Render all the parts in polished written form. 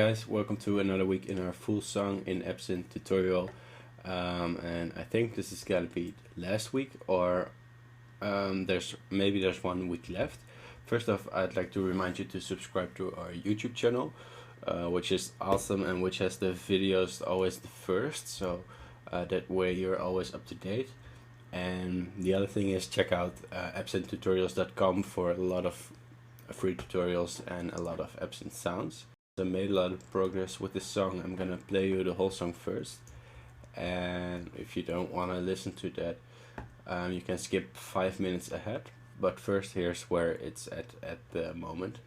guys, welcome to another week in our full song in Absynth tutorial. And I think this is gonna be last week, or there's 1 week left. First off, I'd like to remind you to subscribe to our YouTube channel, which is awesome and which has the videos always the first, so that way you're always up to date. And the other thing is check out absynthutorials.com for a lot of free tutorials and a lot of Absynth sounds. I made a lot of progress with this song. I'm gonna play you the whole song first, and if you don't want to listen to that, you can skip 5 minutes ahead. But first, here's where it's at the moment.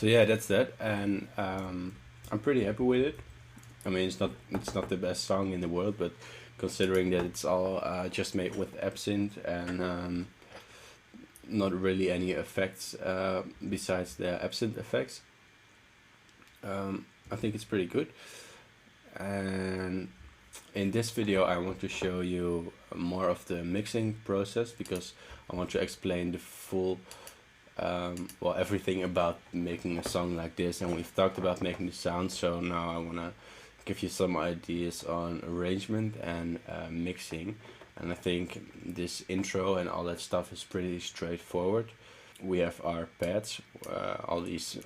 So yeah, that's that, and I'm pretty happy with it. I mean, it's not the best song in the world, but considering that it's all just made with Absynth and not really any effects besides the Absynth effects, I think it's pretty good. And in this video I want to show you more of the mixing process, because I want to explain the full well, everything about making a song like this, and we've talked about making the sound, so now I want to give you some ideas on arrangement and mixing. And I think this intro and all that stuff is pretty straightforward. We have our pads, all these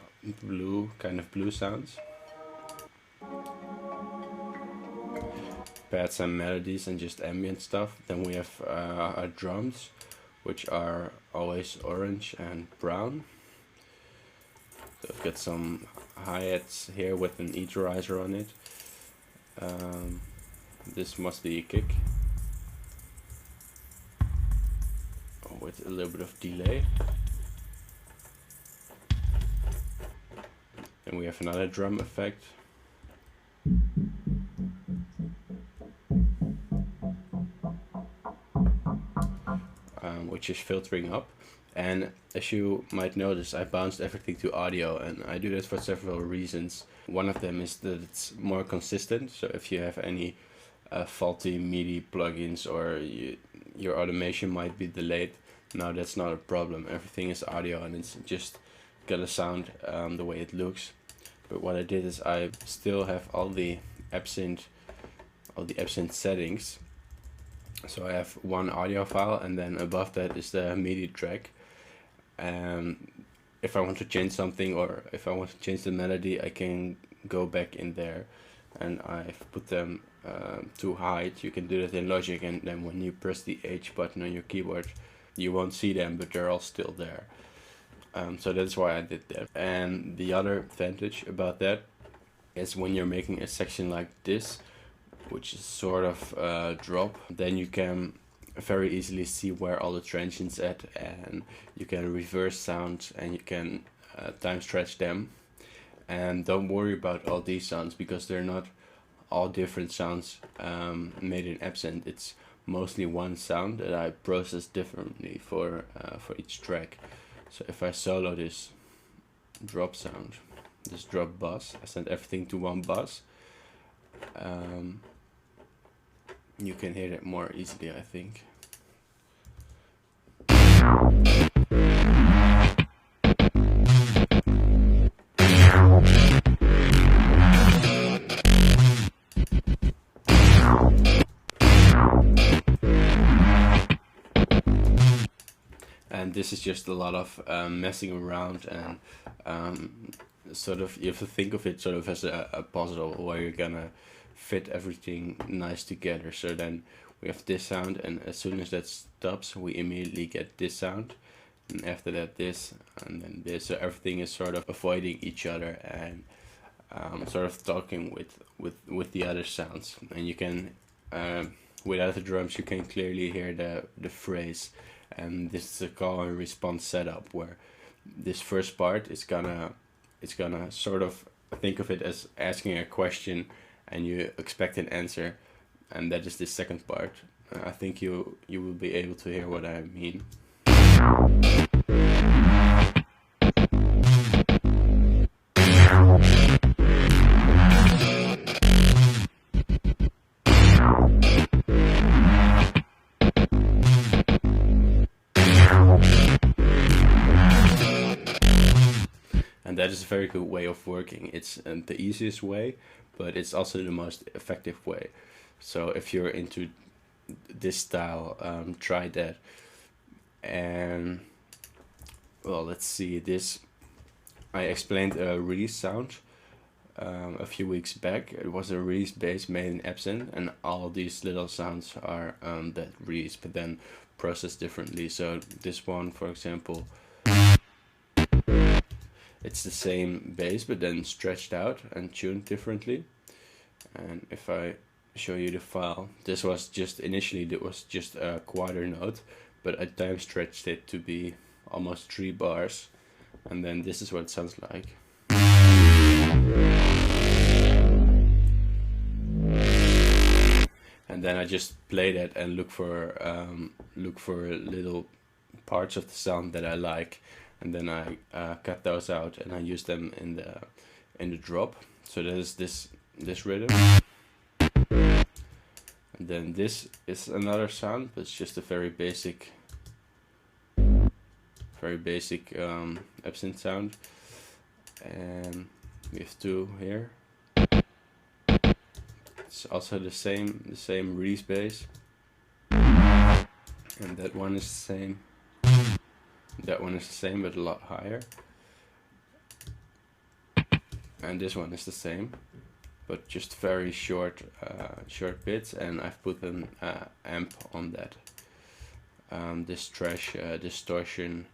blue sounds, pads and melodies and just ambient stuff. Then we have our drums, which are always orange and brown. So I've got some hi-hats here with an equalizer on it. This must be a kick with a little bit of delay. Then we have another drum effect. Which is filtering up. And as you might notice, I bounced everything to audio, and I do that for several reasons. One of them is that it's more consistent, so if you have any faulty MIDI plugins or your automation might be delayed, now that's not a problem. Everything is audio and it's just gonna sound the way it looks. But what I did is I still have all the Absynth settings. So I have one audio file, and then above that is the MIDI track. And if I want to change something, or if I want to change the melody, I can go back in there, and I've put them to hide. You can do that in Logic, and then when you press the H button on your keyboard, you won't see them, but they're all still there. So that's why I did that. And the other advantage about that is when you're making a section like this, which is sort of drop, then you can very easily see where all the transients at, and you can reverse sounds, and you can time stretch them. And don't worry about all these sounds, because they're not all different sounds made in Absynth. It's mostly one sound that I process differently for each track. So if I solo this drop sound, this drop bus, I send everything to one bus. You can hear it more easily, I think. And this is just a lot of messing around, and sort of you have to think of it sort of as a puzzle where you're gonna fit everything nice together. So then we have this sound, and as soon as that stops, we immediately get this sound, and after that this, and then this. So everything is sort of avoiding each other and sort of talking with the other sounds. And you can without the drums, you can clearly hear the phrase. And this is a call and response setup, where this first part is gonna sort of think of it as asking a question, and you expect an answer, and that is the second part. I think you will be able to hear what I mean. And that is a very good way of working. It's the easiest way, but it's also the most effective way. So if you're into this style, try that. And well, let's see this. I explained a release sound a few weeks back. It was a release bass made in Absynth, and all these little sounds are that release, but then processed differently. So this one, for example, it's the same bass, but then stretched out and tuned differently. And if I show you the file, this was just initially, it was just a quarter note, but I time stretched it to be almost 3 bars, and then this is what it sounds like. And then I just play that and look for little parts of the sound that I like, and then I cut those out and I use them in the drop. So there's this rhythm, and then this is another sound, but it's just a very basic Absynth sound. And we have two here. It's also the same release bass, and that one is the same. That one is the same, but a lot higher. And this one is the same, but just very short bits. And I've put an amp on that. This trash distortion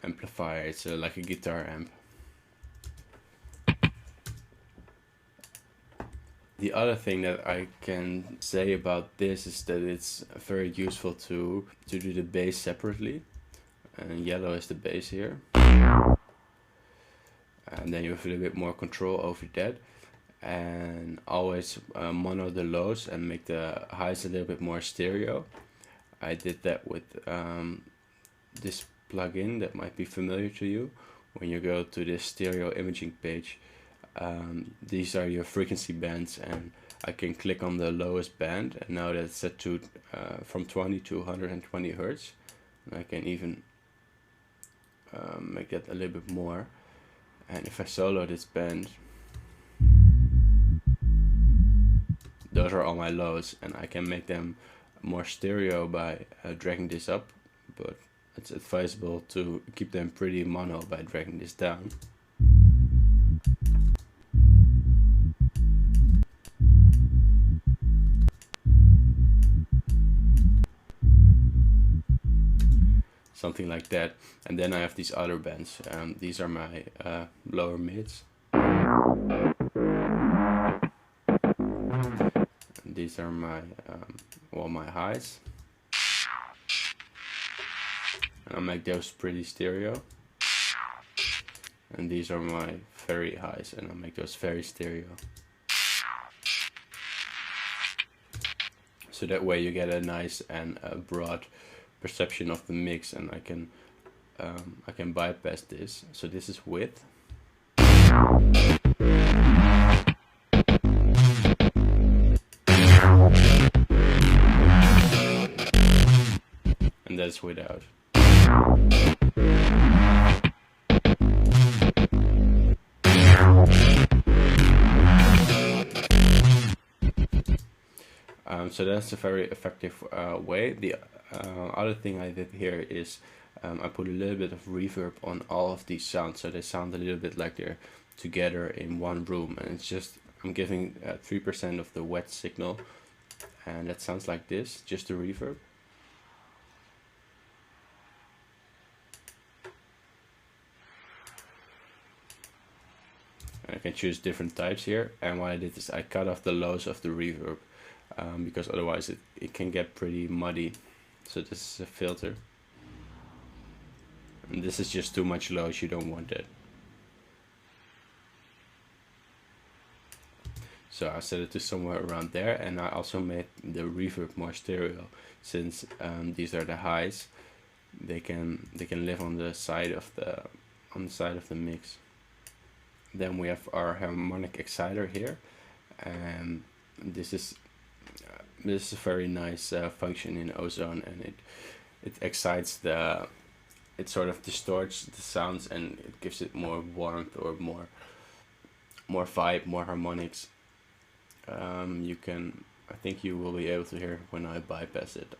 amplifier. It's like a guitar amp. The other thing that I can say about this is that it's very useful to do the bass separately. And yellow is the bass here. And then you have a little bit more control over that. And always mono the lows and make the highs a little bit more stereo. I did that with this plugin that might be familiar to you. When you go to this stereo imaging page, these are your frequency bands, and I can click on the lowest band, and now that's set to from 20 to 120 Hertz. And I can even make that a little bit more. And if I solo this band, those are all my lows, and I can make them more stereo by dragging this up, but it's advisable to keep them pretty mono by dragging this down. Something like that. And then I have these other bands. These are my lower mids. And these are my my highs. And I make those pretty stereo. And these are my very highs, and I make those very stereo. So that way you get a nice and broad perception of the mix, and I can bypass this. So this is width. And that's without. So that's a very effective way. The other thing I did here is I put a little bit of reverb on all of these sounds, so they sound a little bit like they're together in one room. And it's just, I'm giving 3% of the wet signal, and that sounds like this, just the reverb. I can choose different types here, and what I did is I cut off the lows of the reverb, because otherwise it can get pretty muddy. So this is a filter, and this is just too much lows, you don't want that. So I set it to somewhere around there, and I also made the reverb more stereo, since these are the highs. They can live on the side of the mix. Then we have our harmonic exciter here, and this is a very nice function in Ozone, and it excites it sort of distorts the sounds, and it gives it more warmth, or more vibe, more harmonics. I think you will be able to hear when I bypass it.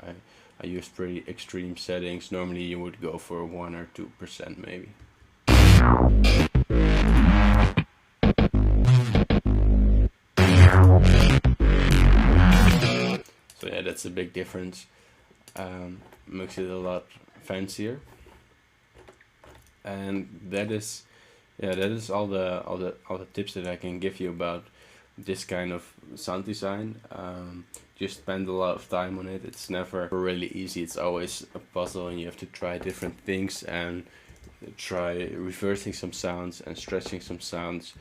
I use pretty extreme settings. Normally you would go for 1 or 2% maybe. So yeah, that's a big difference. Makes it a lot fancier. And that is all the tips that I can give you about this kind of sound design. Just spend a lot of time on it. It's never really easy. It's always a puzzle, and you have to try different things, and try reversing some sounds and stretching some sounds,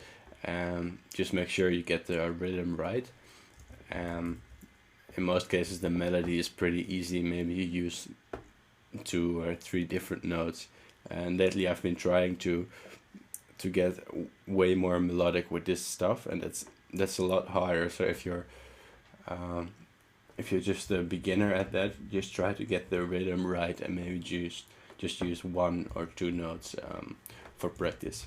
and just make sure you get the rhythm right. In most cases the melody is pretty easy. Maybe you use 2 or 3 different notes, and lately I've been trying to get way more melodic with this stuff, and that's a lot harder. So if you're just a beginner at that, just try to get the rhythm right, and maybe just use 1 or 2 notes for practice.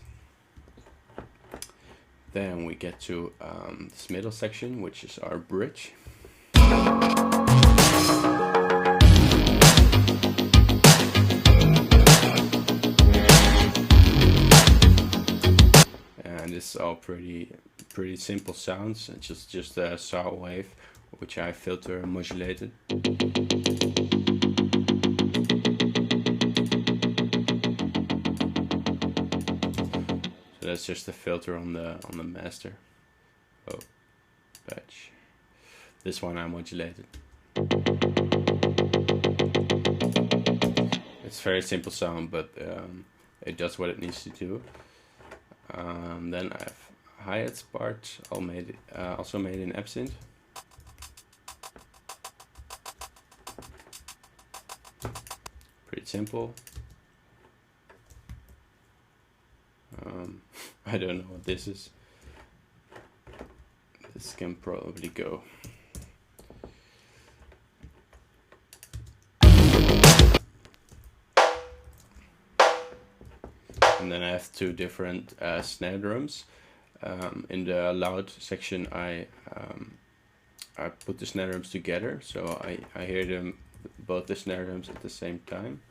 Then we get to this middle section, which is our bridge. And this is all pretty simple sounds. It's just a saw wave, which I filter and modulated. So that's just a filter on the master. Oh, patch. This one I modulated. It's very simple sound, but it does what it needs to do. Then I have hi-hats part, also made in Absynth. Pretty simple. I don't know what this is. This can probably go. And then I have 2 different snare drums. In the loud section I put the snare drums together, so I hear them, both the snare drums at the same time.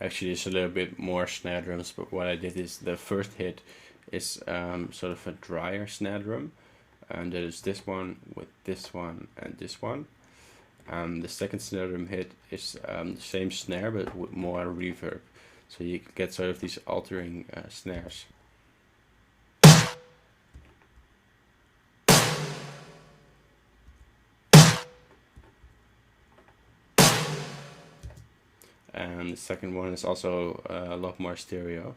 Actually, it's a little bit more snare drums, but what I did is the first hit is sort of a drier snare drum, and there is this one with this one and this one. The second snare drum hit is the same snare but with more reverb, so you get sort of these altering snares. And the second one is also a lot more stereo.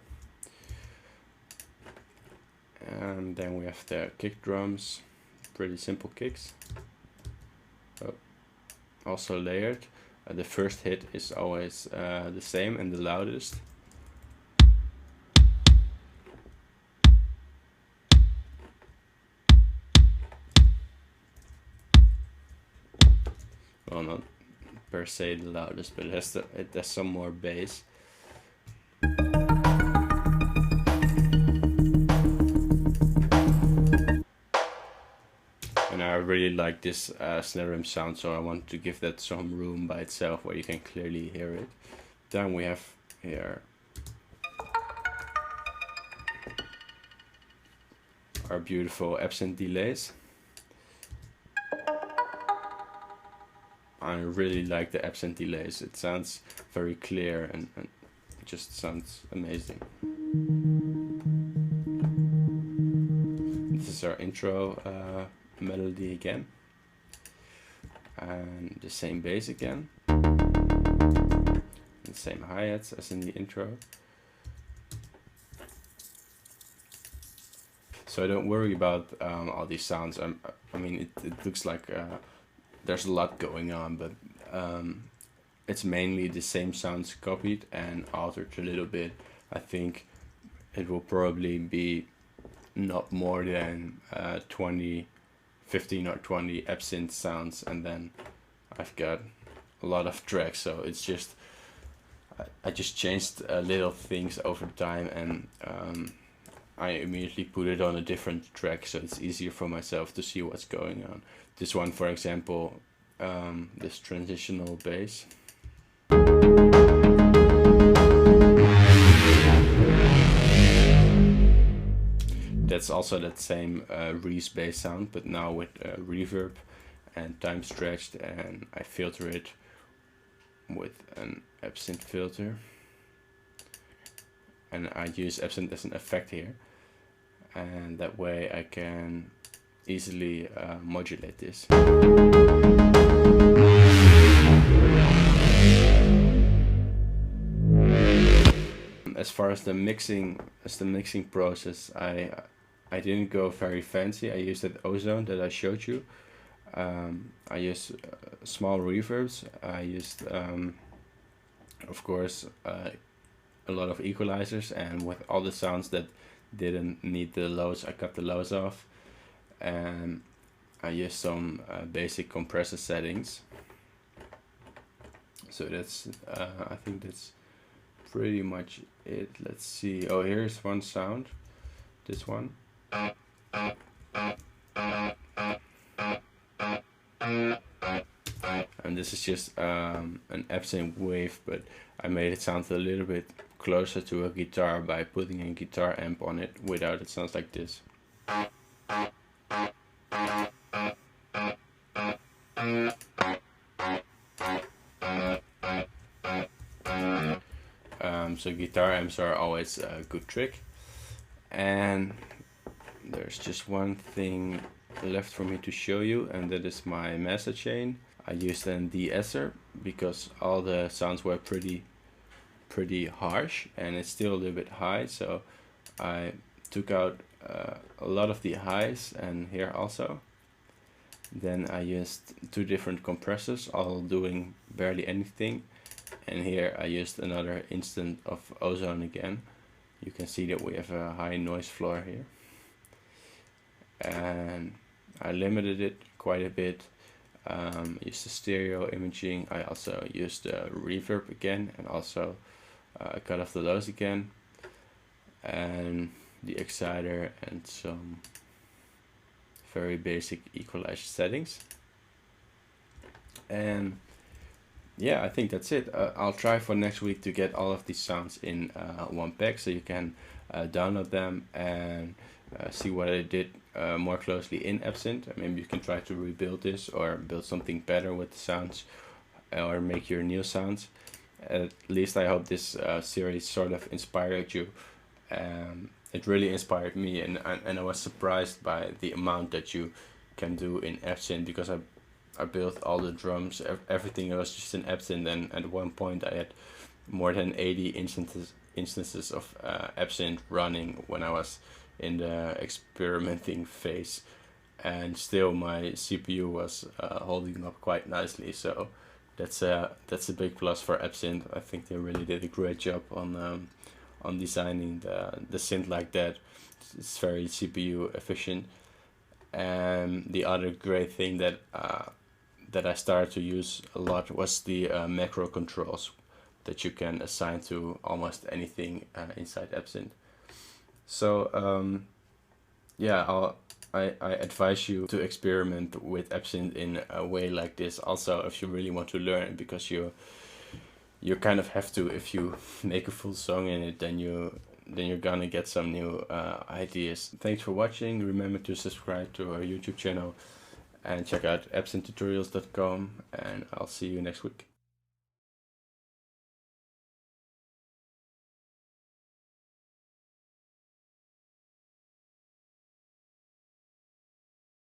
And then we have the kick drums, pretty simple kicks. Oh, also layered. The first hit is always the same and the loudest. Well, not per se the loudest, but it has some more bass. And I really like this snare drum sound, so I want to give that some room by itself where you can clearly hear it. Then we have here our beautiful Absynth delays. I really like the Absynth delays. It sounds very clear and just sounds amazing. This is our intro melody again. And the same bass again. And the same hi-hats as in the intro. So don't worry about all these sounds. I mean, it looks like there's a lot going on, but it's mainly the same sounds copied and altered a little bit. I think it will probably be not more than 15 or 20 Absynth sounds, and then I've got a lot of tracks, so it's just I just changed little things over time, and I immediately put it on a different track, so it's easier for myself to see what's going on. This one, for example, this transitional bass. That's also that same Reese bass sound, but now with reverb and time stretched, and I filter it with an Absynth filter. and I use Absynth as an effect here, and that way I can easily modulate this. As far as the mixing process, I didn't go very fancy. I used that ozone that I showed you. I used small reverbs. I used, of course, a lot of equalizers, and with all the sounds that didn't need the lows, I cut the lows off, and I used some basic compressor settings. So that's I think that's pretty much it. Let's see. Oh, here's one sound. This one. And this is just an Absynth wave, but I made it sound a little bit closer to a guitar by putting a guitar amp on it. Without it sounds like this. So guitar amps are always a good trick. And there's just one thing left for me to show you, and that is my master chain. I used an ADSR because all the sounds were pretty harsh, and it's still a little bit high, so I took out a lot of the highs, and here also. Then I used two different compressors, all doing barely anything, and here I used another instant of ozone again. You can see that we have a high noise floor here, and I limited it quite a bit. Used the stereo imaging. I also used the reverb again, and also cut off the lows again, and the exciter, and some very basic equalizer settings. And yeah, I think that's it. I'll try for next week to get all of these sounds in one pack, so you can download them and see what I did more closely in Absynth. Maybe you can try to rebuild this or build something better with the sounds, or make your new sounds. At least I hope this series sort of inspired you. It really inspired me, and I was surprised by the amount that you can do in Absynth, because I built all the drums, everything was just in Absynth, and at one point I had more than 80 instances of Absynth running when I was in the experimenting phase, and still my CPU was holding up quite nicely. So that's a big plus for Absynth. I think they really did a great job on designing the synth like that. It's very CPU efficient. And the other great thing that I started to use a lot was the macro controls that you can assign to almost anything inside Absynth. So yeah, I advise you to experiment with Absynth in a way like this. Also, if you really want to learn, because you kind of have to. If you make a full song in it, then you're gonna get some new ideas. Thanks for watching. Remember to subscribe to our YouTube channel and check out absynthutorials.com, and I'll see you next week.